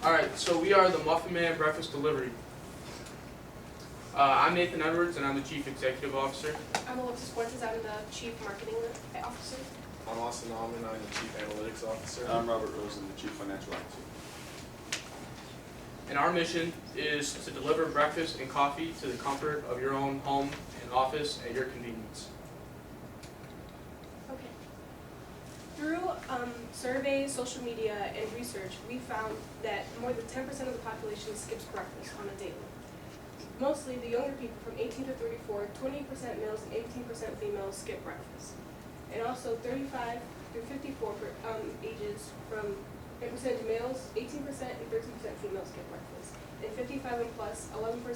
Alright, so we are the Muffin Man Breakfast Delivery. I'm Nathan Edwards, and I'm the Chief Executive Officer. I'm Alexis Fuentes. I'm the Chief Marketing Officer. I'm Austin Alman. I'm the Chief Analytics Officer. I'm Robert Rosen, the Chief Financial Officer. And our mission is to deliver breakfast and coffee to the comfort of your own home and office at your convenience. Okay. Through surveys, social media, and research, we found that more than 10% of the population skips breakfast on a daily. Mostly the younger people from 18 to 34, 20% males and 18% females skip breakfast. And also 35 through 54 ages from percentage males, 18% and 13% females skip breakfast. And 55 and plus, 11% and 10%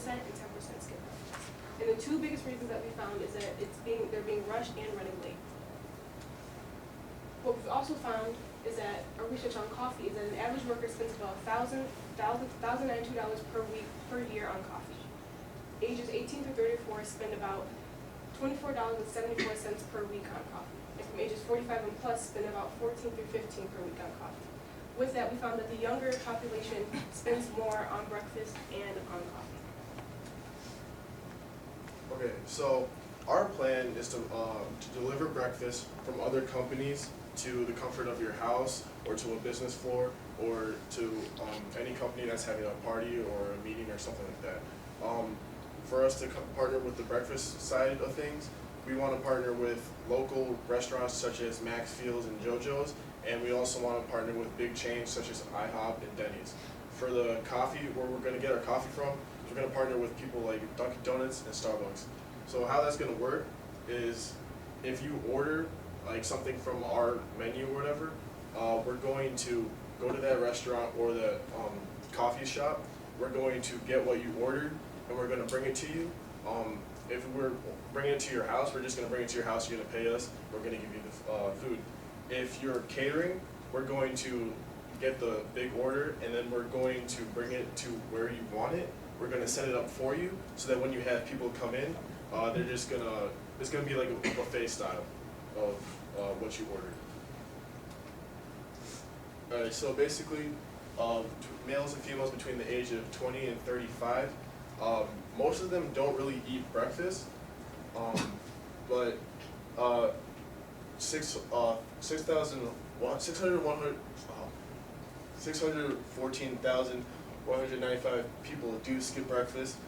skip breakfast. And the two biggest reasons that we found is that they're being rushed and running late. What we've also found is that our research on coffee is that an average worker spends about $1,092 per week per year on coffee. Ages 18 through 34 spend about $24.74 per week on coffee. And from ages 45 and plus spend about $14 through $15 per week on coffee. With that, we found that the younger population spends more on breakfast and on coffee. Okay, so our plan is to deliver breakfast from other companies to the comfort of your house or to a business floor or to any company that's having a party or a meeting or something like that. For us to partner with the breakfast side of things, we want to partner with local restaurants such as Maxfield's and JoJo's, and we also want to partner with big chains such as IHOP and Denny's. For the coffee, where we're going to get our coffee from, we're going to partner with people like Dunkin' Donuts and Starbucks. So how that's going to work is if you order like something from our menu or whatever, we're going to go to that restaurant or the coffee shop. We're going to get what you ordered, and we're going to bring it to you. If we're bringing it to your house, we're just going to bring it to your house. You're going to pay us. We're going to give you the food. If you're catering, we're going to get the big order, and then we're going to bring it to where you want it. We're going to set it up for you so that when you have people come in, they're just going to, it's going to be like a buffet style of what you ordered. Alright, so basically, males and females between the age of 20 and 35, most of them don't really eat breakfast, but 614,195 people do skip breakfast.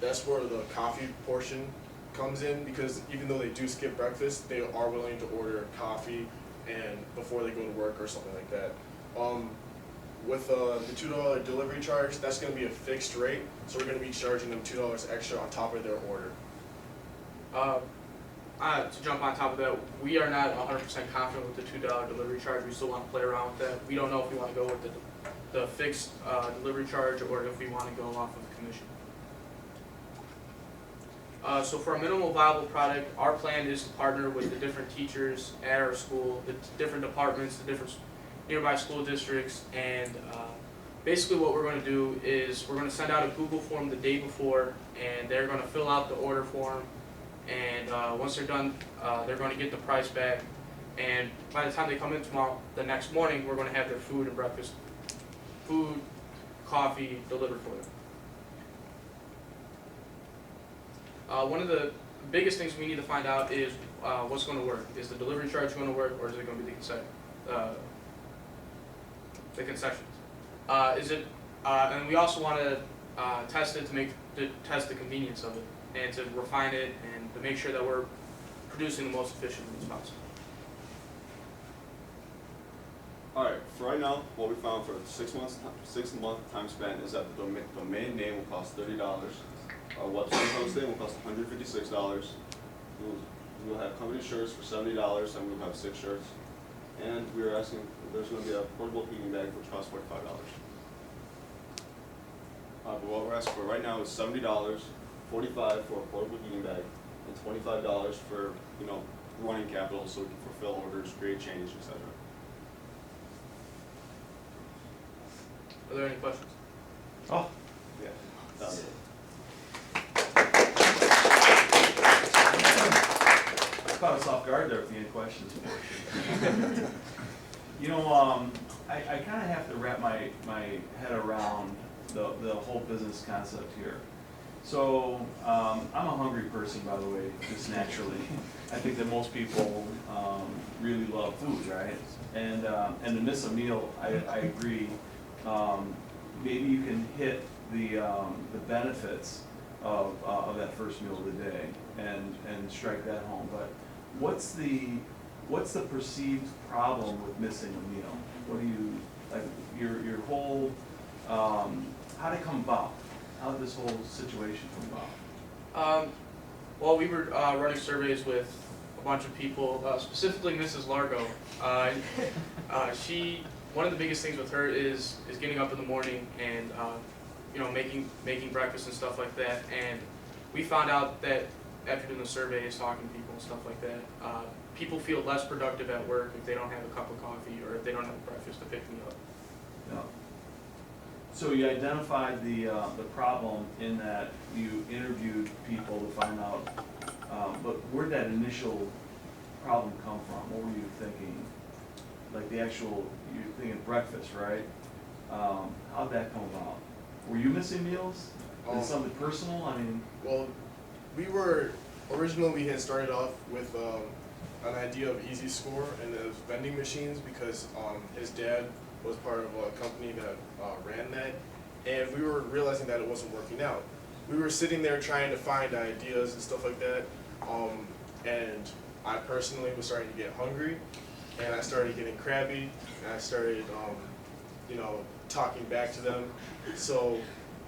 That's where the coffee portion comes in, because even though they do skip breakfast, they are willing to order coffee and before they go to work or something like that. With the $2 delivery charge, that's going to be a fixed rate, so we're going to be charging them $2 extra on top of their order. To jump on top of that, we are not 100% confident with the $2 delivery charge. We still want to play around with that. We don't know if we want to go with the fixed delivery charge or if we want to go off of the commission. So for a minimal viable product, our plan is to partner with the different teachers at our school, the different departments, the different nearby school districts, and basically what we're going to do is we're going to send out a Google form the day before, and they're going to fill out the order form, and once they're done, they're going to get the price back, and by the time they come in tomorrow, the next morning, we're going to have their food and breakfast, coffee delivered for them. One of the biggest things we need to find out is what's going to work. Is the delivery charge going to work, or is it going to be the concessions? And we also want to test it to test the convenience of it, and to refine it, and to make sure that we're producing the most efficiently as possible. Alright, for right now, what we found for 6 month time span is that the domain name will cost $30. Our website hosting will cost $156. We'll have company shirts for $70, and we'll have 6 shirts. And we are asking, there's going to be a portable heating bag which costs $45. But what we're asking for right now is $70, $45 for a portable heating bag, and $25 for running capital so we can fulfill orders, create change, etc. Are there any questions? Oh, yeah. That's it. Caught us off guard there with the any questions portion. You know, I kind of have to wrap my head around the whole business concept here. So, I'm a hungry person, by the way, just naturally. I think that most people really love food, right? And to miss a meal, I agree. Maybe you can hit the benefits of that first meal of the day and strike that home. But what's the perceived problem with missing a meal? What do you, like, your whole, how did it come about? How did this whole situation come about? Well, we were running surveys with a bunch of people, specifically Mrs. Largo. One of the biggest things with her is getting up in the morning and you know, making breakfast and stuff like that. And we found out that after doing the surveys, talking to people and stuff like that, people feel less productive at work if they don't have a cup of coffee or if they don't have breakfast to pick me up. Yeah. So you identified the problem in that you interviewed people to find out, but where'd that initial problem come from? What were you thinking? Like the actual, you're thinking breakfast, right? How'd that come about? Were you missing meals? Is it something personal? I mean. Well, originally we had started off with an idea of Easy Score and the vending machines because his dad was part of a company that ran that, and we were realizing that it wasn't working out. We were sitting there trying to find ideas and stuff like that, and I personally was starting to get hungry, and I started getting crabby, and I started, you know, talking back to them. So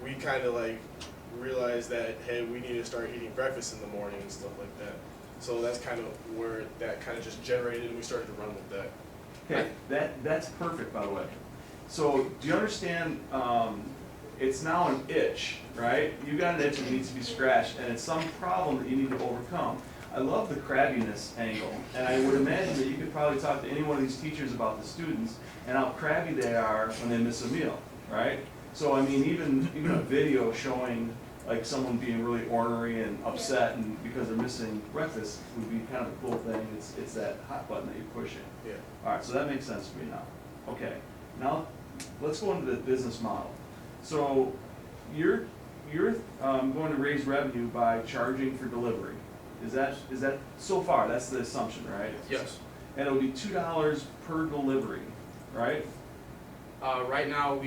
we kind of like realized that, hey, we need to start eating breakfast in the morning and stuff like that. So that's kind of where that kind of just generated, and we started to run with that. Okay, that's perfect, by the way. So do you understand, it's now an itch, right? You got an itch that needs to be scratched, and it's some problem that you need to overcome. I love the crabbiness angle, and I would imagine that you could probably talk to any one of these teachers about the students and how crabby they are when they miss a meal, right? So I mean, even a video showing like someone being really ornery and upset and because they're missing breakfast would be kind of a cool thing. It's that hot button that you're pushing. Yeah. All right, so that makes sense to me now. Okay, now let's go into the business model. So you're going to raise revenue by charging for delivery. Is that so far? That's the assumption, right? Yes. And it'll be $2 per delivery, right? Right now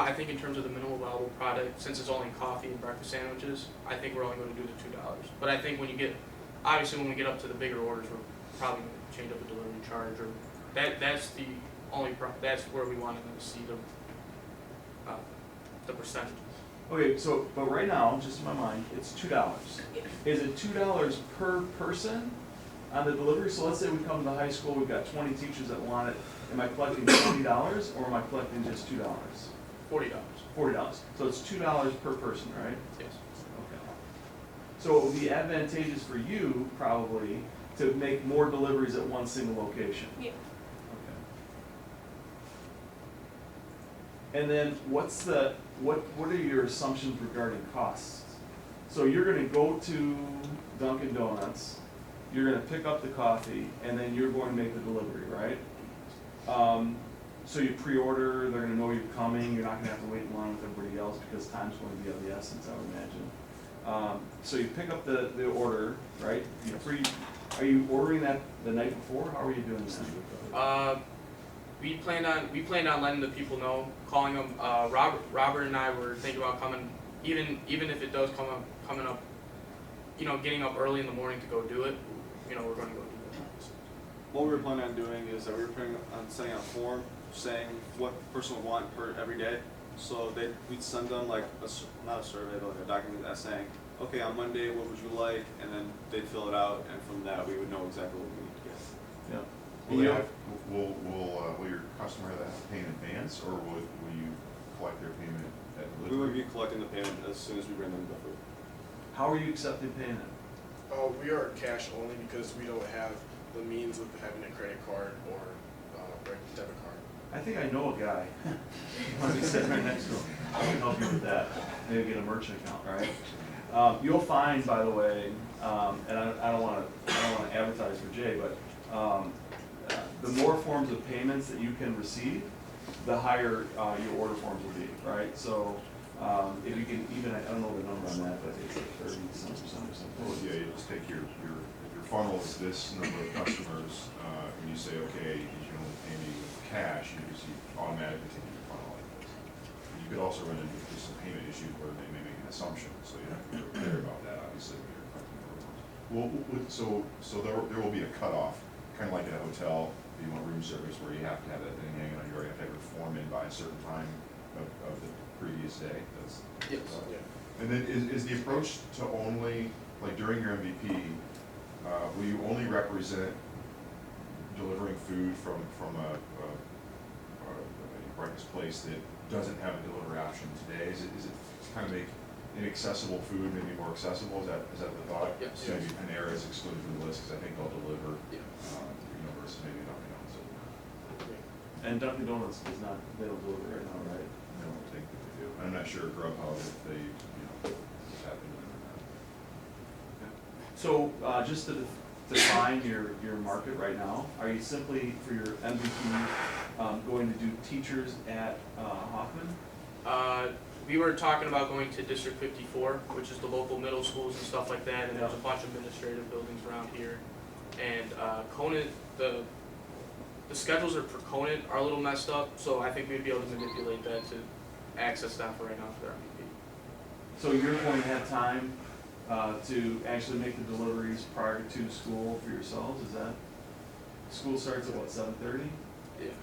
I think in terms of the minimal viable product, since it's only coffee and breakfast sandwiches, I think we're only going to do the $2. But I think when we get up to the bigger orders, we're probably going to change up the delivery charge, or that's the only that's where we want to see the percentages. Okay, so but right now, just in my mind, it's $2. Is it $2 per person on the delivery? So let's say we come to the high school, we've got 20 teachers that want it. Am I collecting $20 or am I collecting just $2? $40. $40. So it's $2 per person, right? Yes. Okay. So it would be advantageous for you probably to make more deliveries at one single location. Yeah. Okay. And then what are your assumptions regarding costs? So you're going to go to Dunkin' Donuts, you're going to pick up the coffee, and then you're going to make the delivery, right? So you pre-order, they're going to know you're coming, you're not going to have to wait in line with everybody else because time's going to be of the essence, I would imagine. So you pick up the order, right? Are you ordering that the night before? How are you doing that? We planned on letting the people know, calling them. Robert and I were thinking about coming, even if it does coming up, you know, getting up early in the morning to go do it. You know, we're going to go do it. What we were planning on doing is that we were planning on sending out a form saying what the person would want per every day. So we'd send them like not a survey, but like a document that's saying, okay, on Monday, what would you like? And then they'd fill it out, and from that we would know exactly what we need to get. Yeah. Will your customer have to pay in advance, or will you collect their payment at delivery? We would be collecting the payment as soon as we bring them the food. How are you accepting payment? We are cash only because we don't have the means of having a credit card or debit card. I think I know a guy. You want to be sitting right next to him. I can help you with that. Maybe get a merchant account, right? You'll find, by the way, and I don't want to advertise for Jay, but the more forms of payments that you can receive, the higher your order forms will be, right? So if you can even, I don't know the number on that, but it's like 30-some% or something. Well, yeah, you just take your, if your funnel is this number of customers, and you say, okay, you can only pay me with cash, you just automatically take your funnel like this. You could also run into some payment issues where they may make an assumption, so you have to be clear about that, obviously, when you're collecting the order forms. Well, so there will be a cutoff, kind of like at a hotel, if you want room service, where you have to have that thing hanging on your, you have to have your form in by a certain time of the previous day. That's, Yes. Yeah. and then is the approach to only, like during your MVP, will you only represent delivering food from a breakfast place that doesn't have a delivery option today? Is it kind of make inaccessible food maybe more accessible? Is that the thought? Yes. So maybe Panera is excluded from the list because I think they'll deliver, Yeah. versus maybe Dunkin' Donuts. And Dunkin' Donuts does not, they don't deliver right now, right? I don't think that they do. I'm not sure Grubhub if they, tap into them or not. So, just to define your market right now, are you simply, for your MVP, going to do teachers at Hoffman? We were talking about going to District 54, which is the local middle schools and stuff like that, and there's a bunch of administrative buildings around here. And Conant, the schedules are for Conant are a little messed up, so I think we'd be able to manipulate that to access that for right now for our MVP. So you're going to have time to actually make the deliveries prior to school for yourselves, is that? School starts at what, 7:30? Yeah.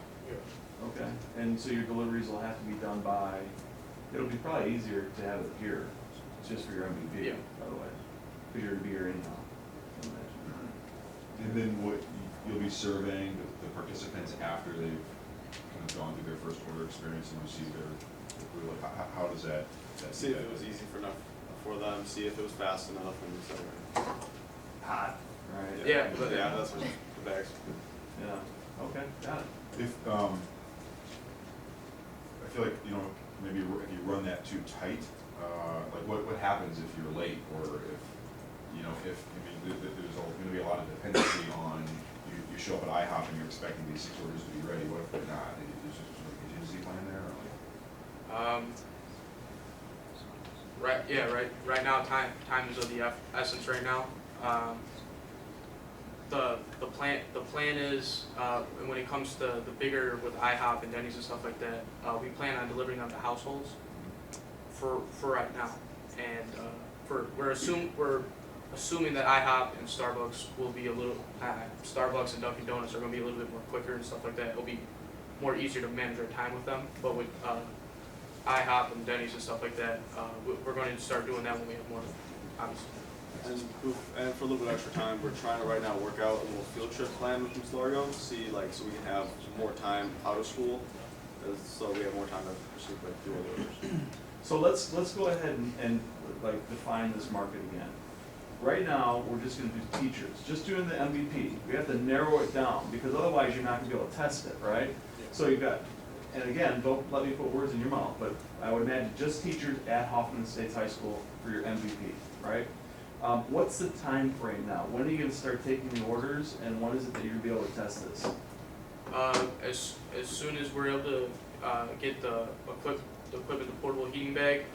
Okay, and so your deliveries will have to be done by, it'll be probably easier to have it here, just for your MVP, Yeah. by the way, because you're gonna be here anyhow, I imagine. And then what, you'll be surveying the participants after they've kind of gone through their first order experience and received their, like, how does that? See if it was easy for them, see if it was fast enough, and et cetera. Hot, right? Yeah, But yeah, that's what the bags. Yeah, okay, got it. If, I feel like, maybe if you run that too tight, like what happens if you're late, or if, there's gonna be a lot of dependency on, you show up at IHOP and you're expecting these 6 orders to be ready, what if they're not? Is there sort of a contingency plan there, or like? Right now, time is of the essence right now. The plan is, when it comes to the bigger with IHOP and Denny's and stuff like that, we plan on delivering them to households for right now. And we're assuming that IHOP and Starbucks will be a little, Starbucks and Dunkin' Donuts are gonna be a little bit more quicker and stuff like that. It'll be more easier to manage our time with them, but with IHOP and Denny's and stuff like that, we're going to start doing that when we have more time. And for a little bit extra time, we're trying to right now work out a little field trip plan with Historigo, see so we can have more time out of school, so we have more time to pursue do other orders. So let's go ahead and define this market again. Right now, we're just gonna do teachers, just doing the MVP. We have to narrow it down, because otherwise you're not gonna be able to test it, right? So you've got, and again, don't let me put words in your mouth, but I would imagine just teachers at Hoffman Estates High School for your MVP, right? What's the time frame now? When are you gonna start taking the orders, and when is it that you're gonna be able to test this? As soon as we're able to get the equipment, the portable heating bag,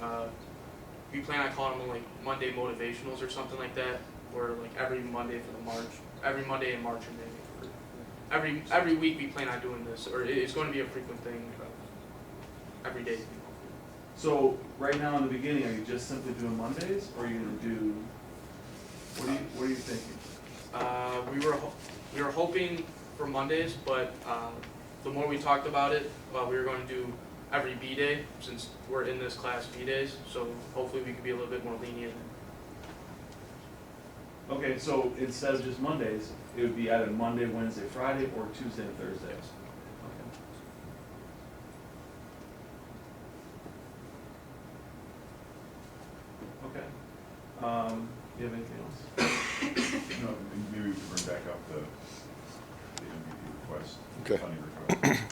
we plan on calling them like Monday motivationals or something like that, or like every Monday every Monday in March or May. Every week we plan on doing this, or it's going to be a frequent thing every day. So right now in the beginning, are you just simply doing Mondays, or are you gonna do, what are you thinking? We were hoping for Mondays, but the more we talked about it, we were going to do every B day, since we're in this class B days, so hopefully we could be a little bit more lenient. Okay, so instead of just Mondays, it would be either Monday, Wednesday, Friday, or Tuesday and Thursday. Okay. Do you have anything else? No, maybe we can bring back up the MVP request. Okay. Funding request.